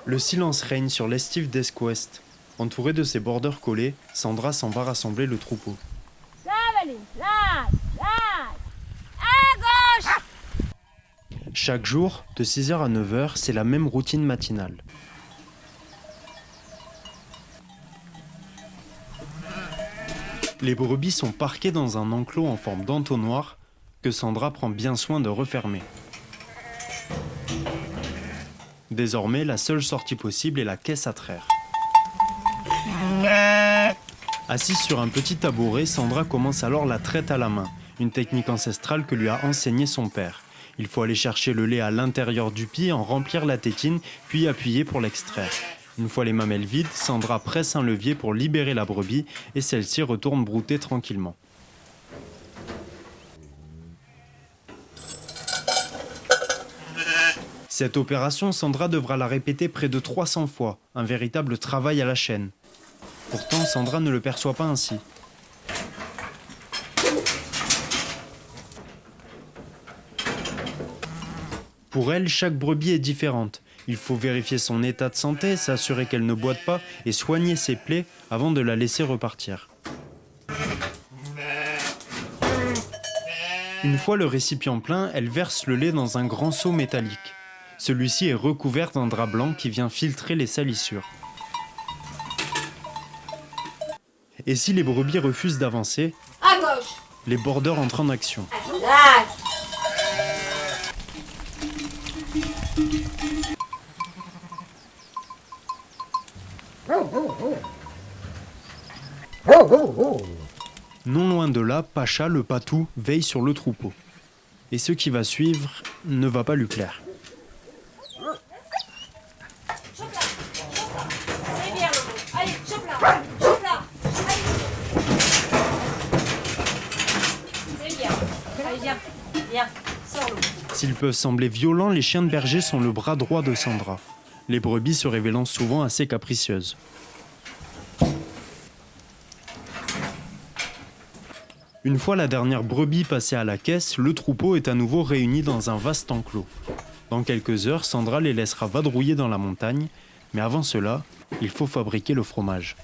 Le silence règne sur l'estive d'Esque-Ouest. Entourée de ses bordeurs collés, Sandra s'en va rassembler le troupeau. Ça va aller, lâche. À gauche. Chaque jour, de 6h à 9h, c'est la même routine matinale. Les brebis sont parquées dans un enclos en forme d'entonnoir que Sandra prend bien soin de refermer. Désormais, la seule sortie possible est la caisse à traire. Assise sur un petit tabouret, Sandra commence alors la traite à la main, une technique ancestrale que lui a enseignée son père. Il faut aller chercher le lait à l'intérieur du pis, en remplir la tétine, puis appuyer pour l'extraire. Une fois les mamelles vides, Sandra presse un levier pour libérer la brebis et celle-ci retourne brouter tranquillement. Cette opération, Sandra devra la répéter près de 300 fois, un véritable travail à la chaîne. Pourtant, Sandra ne le perçoit pas ainsi. Pour elle, chaque brebis est différente. Il faut vérifier son état de santé, s'assurer qu'elle ne boite pas et soigner ses plaies avant de la laisser repartir. Une fois le récipient plein, elle verse le lait dans un grand seau métallique. Celui-ci est recouvert d'un drap blanc qui vient filtrer les salissures. Et si les brebis refusent d'avancer, À gauche. les bordeurs entrent en action. Lâche. Non loin de là, Pacha, le patou, veille sur le troupeau. Et ce qui va suivre ne va pas lui plaire. C'est bien, Lobo. Allez, chope là. Chope là. Allez. C'est bien. Allez, viens. Viens. Sors, Lobo. S'ils peuvent sembler violents, les chiens de berger sont le bras droit de Sandra, les brebis se révélant souvent assez capricieuses. Une fois la dernière brebis passée à la caisse, le troupeau est à nouveau réuni dans un vaste enclos. Dans quelques heures, Sandra les laissera vadrouiller dans la montagne, mais avant cela, il faut fabriquer le fromage.